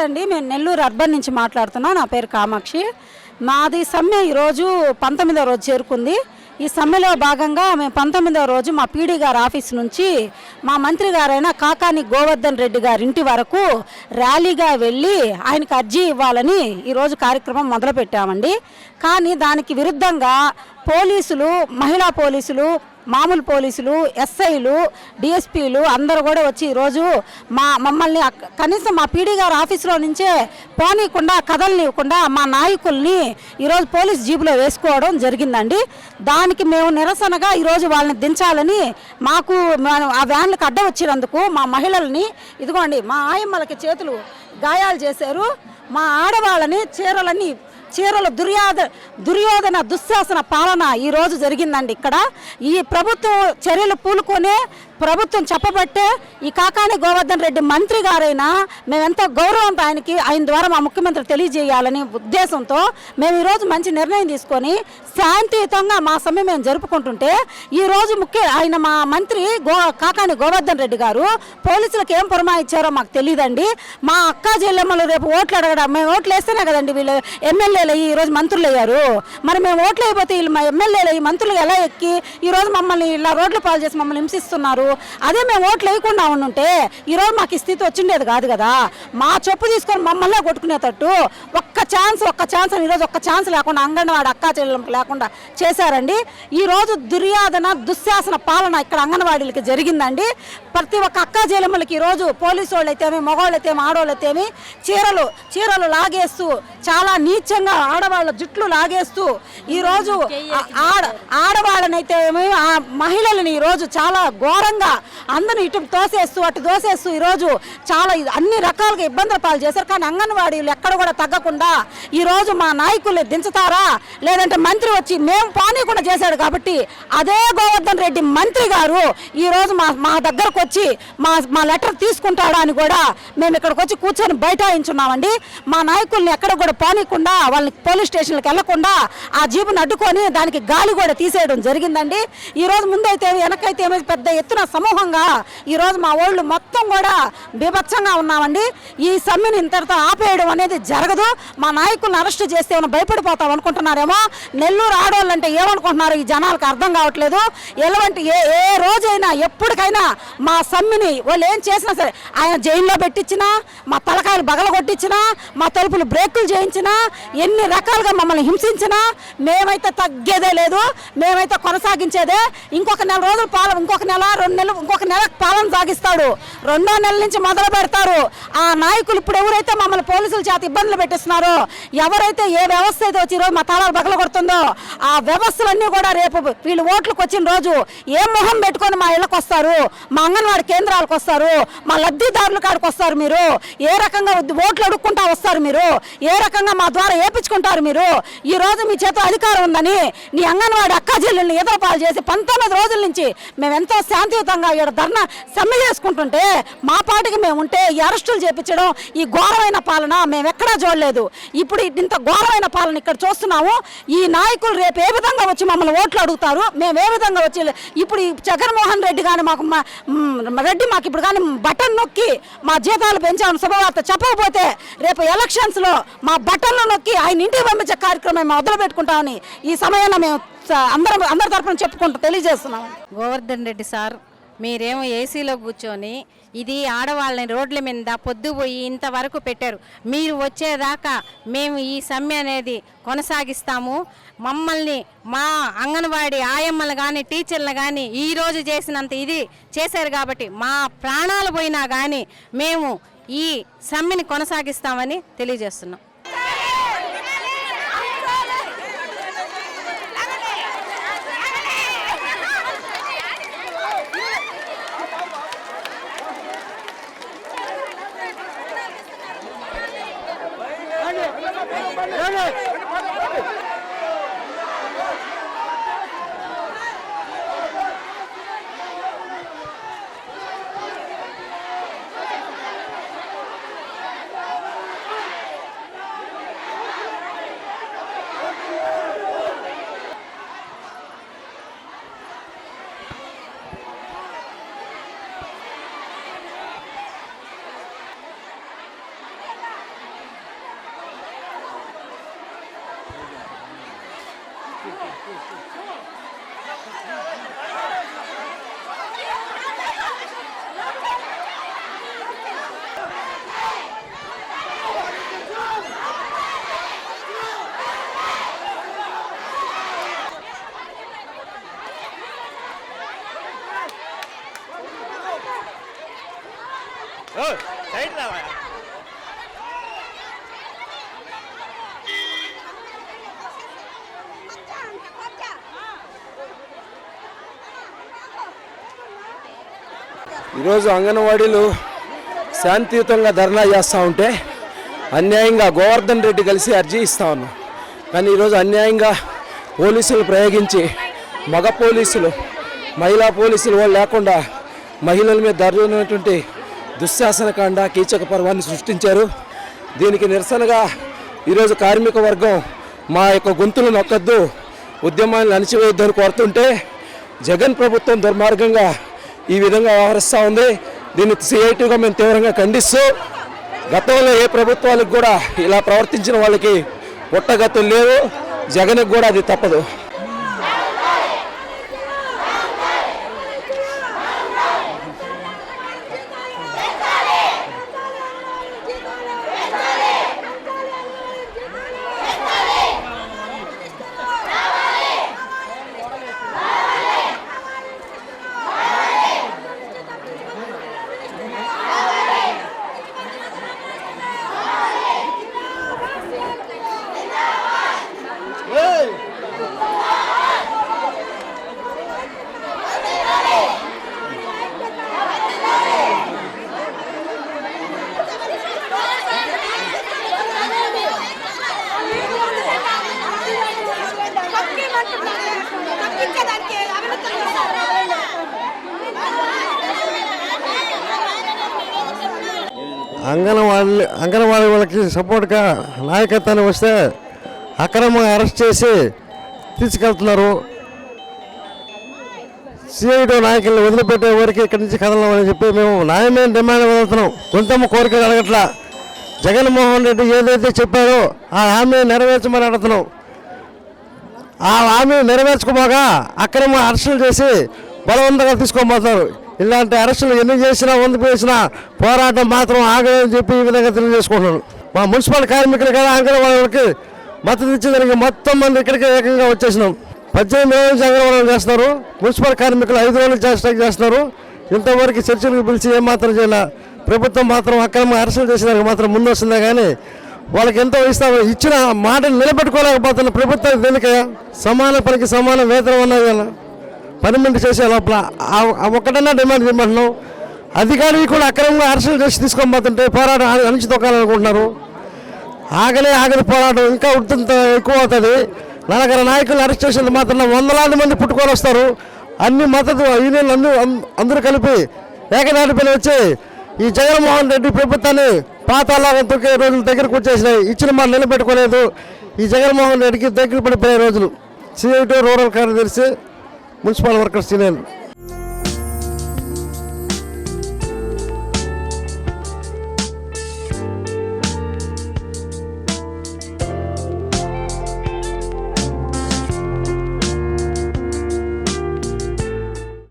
అండి. మేము నెల్లూరు అర్బన్ నుంచి మాట్లాడుతున్నాం. నా పేరు కామాక్షి. మాది సమ్మె ఈరోజు 19వ రోజు చేరుకుంది. ఈ సమ్మెలో భాగంగా మేము 19వ రోజు మా పీడీ గారి ఆఫీస్ నుంచి మా మంత్రి గారైన కాకాని గోవర్ధన్ రెడ్డి గారి ఇంటి వరకు ర్యాలీగా వెళ్ళి ఆయనకు అర్జీ ఇవ్వాలని ఈరోజు కార్యక్రమం మొదలుపెట్టామండి. కానీ దానికి విరుద్ధంగా పోలీసులు, మహిళా పోలీసులు, మామూలు పోలీసులు, ఎస్ఐలు, డిఎస్పీలు అందరూ కూడా వచ్చి ఈరోజు మమ్మల్ని కనీసం మా పీడీ గారి ఆఫీసులో నుంచే పోనీయకుండా, కదలనివ్వకుండా మా నాయకుల్ని ఈరోజు పోలీస్ జీబులో వేసుకోవడం జరిగిందండి. దానికి మేము నిరసనగా ఈరోజు వాళ్ళని దించాలని మాకు ఆ వ్యాన్లకు అడ్డం వచ్చినందుకు మా మహిళల్ని ఇదిగోండి మా ఆయమ్మలకి చేతులు గాయాలు చేశారు. మా ఆడవాళ్ళని చీరలు దుర్యోధన దుశ్శాసన పాలన ఈరోజు జరిగిందండి. ఇక్కడ ఈ ప్రభుత్వం చర్యలు పూనుకొనే ప్రభుత్వం చెప్పబట్టే ఈ కాకాని గోవర్ధన్ రెడ్డి మంత్రి గారైనా మేమెంతో గౌరవంతో ఆయన ద్వారా మా ముఖ్యమంత్రి తెలియజేయాలని ఉద్దేశంతో మేము ఈరోజు మంచి నిర్ణయం తీసుకొని శాంతియుతంగా మా సమ్మె మేము జరుపుకుంటుంటే ఈరోజు ఆయన మా మంత్రి కాకాని గోవర్ధన్ రెడ్డి గారు పోలీసులకు ఏం పురమాయిచ్చారో మాకు తెలియదండి. మా అక్కా చెల్లెమ్మలు రేపు ఓట్లు అడగడం, మేము ఓట్లు వేస్తేనే కదండి వీళ్ళు ఎమ్మెల్యేలు అయ్యి ఈరోజు మంత్రులు అయ్యారు. మరి మేము ఓట్లు అయిపోతే వీళ్ళు మా ఎమ్మెల్యేలు అయ్యి మంత్రులు ఎలా ఎక్కి ఈరోజు మమ్మల్ని ఇలా రోడ్ల పాలు చేసి మమ్మల్ని హింసిస్తున్నారు. అదే మేము ఓట్లు వేయకుండా ఉండుంటే ఈరోజు మాకు ఈ స్థితి వచ్చిండేది కాదు కదా. మా చెప్పు తీసుకొని మమ్మల్నే కొట్టుకునేటట్టు ఒక్క ఛాన్స్ అని ఈరోజు ఒక్క ఛాన్స్ లేకుండా అంగన్వాడి అక్కా చెల్లెమ్మకి లేకుండా చేశారండి. ఈరోజు దుర్యోధన దుశ్శాసన పాలన ఇక్కడ అంగన్వాడీలకి జరిగిందండి. ప్రతి ఒక్క అక్కా చెల్లెమ్మలకి ఈరోజు పోలీసు వాళ్ళు అయితేమి, మగవాళ్ళు అయితేమి, ఆడవాళ్ళు అయితేమి చీరలు లాగేస్తూ చాలా నీచంగా ఆడవాళ్ళ జుట్లు లాగేస్తూ ఈరోజు ఆడవాళ్ళనైతే ఆ మహిళలని ఈరోజు చాలా ఘోరంగా అందరూ ఇటు తోసేస్తూ అటు దోసేస్తూ ఈరోజు చాలా అన్ని రకాలుగా ఇబ్బందుల పాలు చేశారు. కానీ అంగన్వాడీలు ఎక్కడ కూడా తగ్గకుండా ఈరోజు మా నాయకులు దించుతారా లేదంటే మంత్రి వచ్చి మేము పానీయకుండా చేశాడు అదే గోవర్ధన్ రెడ్డి మంత్రి గారు ఈరోజు మా దగ్గరకు వచ్చి మా లెటర్ తీసుకుంటాడా అని కూడా మేము ఇక్కడికి వచ్చి కూర్చొని బైఠాయించున్నామండి. మా నాయకుల్ని ఎక్కడ కూడా పానీయకుండా వాళ్ళని పోలీస్ స్టేషన్లకు వెళ్లకుండా ఆ జీబును అడ్డుకొని దానికి గాలి కూడా తీసేయడం జరిగిందండి. ఈరోజు ముందైతే వెనకైతే పెద్ద ఎత్తున సమూహంగా ఈరోజు మా ఓళ్ళు మొత్తం కూడా బీభత్సంగా ఉన్నామండి. ఈ సమ్మెని ఇంతటితో ఆపేయడం అనేది జరగదు. మా నాయకులను అరెస్ట్ చేస్తే ఏమైనా భయపడిపోతాం అనుకుంటున్నారేమో. నెల్లూరు ఆడవాళ్ళు అంటే ఏమనుకుంటున్నారు ఈ జనాలకు అర్థం కావట్లేదు. ఎలాంటి ఏ రోజైనా ఎప్పటికైనా మా సమ్మెని వాళ్ళు ఏం చేసినా సరే, ఆయన జైల్లో పెట్టించినా, మా తలకాయలు బగల కొట్టించినా, మా తలుపులు బ్రేకులు చేయించినా, ఎన్ని రకాలుగా మమ్మల్ని హింసించినా మేమైతే తగ్గేదే లేదు. మేమైతే కొనసాగించేదే. ఇంకొక నెల రోజులు ఇంకొక నెల 2 నెలలు ఇంకొక నెల పాలన సాగిస్తాడు. 2వ నెల నుంచి మొదలు పెడతారు. ఆ నాయకులు ఇప్పుడు ఎవరైతే మమ్మల్ని పోలీసుల చేత ఇబ్బందులు పెట్టిస్తున్నారో, ఎవరైతే ఏ వ్యవస్థ అయితే వచ్చి ఈరోజు మా తాళాలు బగల కొడుతుందో ఆ వ్యవస్థలన్నీ కూడా రేపు వీళ్ళు ఓట్లకు వచ్చిన రోజు ఏ మొహం పెట్టుకొని మా ఇళ్ళకి వస్తారు, మా అంగన్వాడి కేంద్రాలకు వస్తారు, మా లబ్ధిదారుల కాడికి వస్తారు, మీరు ఏ రకంగా ఓట్లు అడుక్కుంటా వస్తారు, మీరు ఏ రకంగా మా ద్వారా ఏపించుకుంటారు. మీరు ఈ రోజు మీ చేత అధికారం ఉందని నీ అంగన్వాడి అక్కా చెల్లెల్ని ఎదురుపాలు చేసి 19 రోజుల నుంచి మేము ఎంతో శాంతియుతంగా ఇక్కడ ధర్నా సమ్మె చేసుకుంటుంటే మా పాటికి మేము ఉంటే ఈ అరెస్టులు చేపించడం, ఈ ఘోరమైన పాలన మేము ఎక్కడా చూడలేదు. ఇప్పుడు ఇంత ఘోరమైన పాలన ఇక్కడ చూస్తున్నాము. ఈ నాయకులు రేపు ఏ విధంగా వచ్చి మమ్మల్ని ఓట్లు అడుగుతారు, మేము ఏ విధంగా వచ్చి ఇప్పుడు ఈ జగన్మోహన్ రెడ్డి కానీ మాకు ఇప్పుడు కానీ బటన్ నొక్కి మా జీతాలు పెంచామని శుభవార్త చెప్పకపోతే రేపు ఎలక్షన్స్లో మా బటన్లు నొక్కి ఆయన ఇంటికి పంపించే కార్యక్రమం మేము మొదలు పెట్టుకుంటామని ఈ సమయంలో మేము అందరి తరఫున చెప్పుకుంటూ తెలియజేస్తున్నాం. గోవర్ధన్ రెడ్డి సార్, మీరేమో ఏసీలో కూర్చొని ఇది ఆడవాళ్ళని రోడ్ల మీద పొద్దుపోయి ఇంతవరకు పెట్టారు. మీరు వచ్చేదాకా మేము ఈ సమ్మె అనేది కొనసాగిస్తాము. మమ్మల్ని మా అంగన్వాడీ ఆయమ్మలు కానీ టీచర్లు కానీ ఈరోజు చేసినంత ఇది చేశారు కాబట్టి మా ప్రాణాలు పోయినా కానీ మేము ఈ సమ్మెని కొనసాగిస్తామని తెలియజేస్తున్నాం. ఈరోజు అంగన్వాడీలు శాంతియుతంగా ధర్నా చేస్తూ ఉంటే అన్యాయంగా గోవర్ధన్ రెడ్డి కలిసి అర్జీ ఇస్తా ఉన్నాం. కానీ ఈరోజు అన్యాయంగా పోలీసులు ప్రయోగించి మగ పోలీసులు మహిళా పోలీసులు వాళ్ళు లేకుండా మహిళల మీద జరుగుతున్నటువంటి దుశ్శాసనకాండ కీచక పర్వాన్ని సృష్టించారు. దీనికి నిరసనగా ఈరోజు కార్మిక వర్గం మా యొక్క గొంతులు నొక్కద్దు, ఉద్యమాన్ని అణిచివేయొద్దని కోరుతుంటే జగన్ ప్రభుత్వం దుర్మార్గంగా ఈ విధంగా వ్యవహరిస్తూ ఉంది. దీన్ని సిఐటిగా మేము తీవ్రంగా ఖండిస్తూ, గతంలో ఏ ప్రభుత్వాలకు కూడా ఇలా ప్రవర్తించిన వాళ్ళకి పుట్టగతులు లేవు, జగన్కి కూడా అది తప్పదు. అంగన్వాడీ వాళ్ళకి సపోర్ట్గా నాయకత్వాన్ని వస్తే అక్రమంగా అరెస్ట్ చేసి తీసుకెళ్తున్నారు. సిఐటి నాయకులను వదిలిపెట్టే వరకు ఇక్కడి నుంచి కదలమని చెప్పి మేము న్యాయమైన డిమాండ్ వదులుతున్నాం. కొంతమ్మ కోరికలు అడగట్లా. జగన్మోహన్ రెడ్డి ఏదైతే చెప్పారో ఆ హామీ నెరవేర్చమని అడుగుతున్నాం. ఆ హామీ నెరవేర్చుకోగా అక్రమ అరెస్టులు చేసి బలవంతంగా తీసుకోబోతున్నారు. ఇలాంటి అరెస్టులు ఎన్ని చేసినా వంద చేసినా పోరాటం మాత్రం ఆగలేదని చెప్పి ఈ విధంగా తెలియజేసుకుంటున్నాను. మా మున్సిపల్ కార్మికులు కదా అంగన్వాడీలకి మద్దతు ఇచ్చేదానికి మొత్తం మంది ఇక్కడికి ఏకంగా వచ్చేసినాం. 18 రోజుల నుంచి అంగన్వాడీలు చేస్తున్నారు. మున్సిపల్ కార్మికులు 5 రోజులు స్ట్రైక్ చేస్తున్నారు. ఇంతవరకు చర్చలకు పిలిచి ఏమాత్రం చేయాల. ప్రభుత్వం మాత్రం అక్రమ అరెస్టులు చేసేదానికి మాత్రం ముందు వస్తుందా కానీ వాళ్ళకి ఎంతో ఇస్తాము. ఇచ్చిన మాటలు నిలబెట్టుకోలేకపోతున్న ప్రభుత్వం దేనిక సమాన పనికి సమాన వేతనం అన్నది కదా పనిమెంట్ చేసే లోపల ఒక్కటన్నా డిమాండ్ చేయమంటున్నాం. అధికారులు కూడా అక్రమంగా అరెస్టులు చేసి తీసుకోబోతుంటే పోరాటం అణిచి తొక్కాలనుకుంటున్నారు. ఆగదు పోరాటం ఇంకా ఉత్తంత ఎక్కువ అవుతుంది. నలుగురు నాయకులు అరెస్ట్ చేసేది మాత్రం వందలాది మంది పుట్టుకొని వస్తారు. అన్ని మద్దతు యూనియన్లు అందరూ కలిపి ఏకదాటిపైన వచ్చి ఈ జగన్మోహన్ రెడ్డి ప్రభుత్వాన్ని పాతాళాగం తొక్కే రోజులు దగ్గరకు వచ్చేసినాయి. ఇచ్చిన మాట నిలబెట్టుకోలేదు. ఈ జగన్మోహన్ రెడ్డికి దగ్గర పడిపోయే రోజులు. సిఐటి రూరల్ కార్యదర్శి, మున్సిపల్ వర్కర్స్ యూనియన్.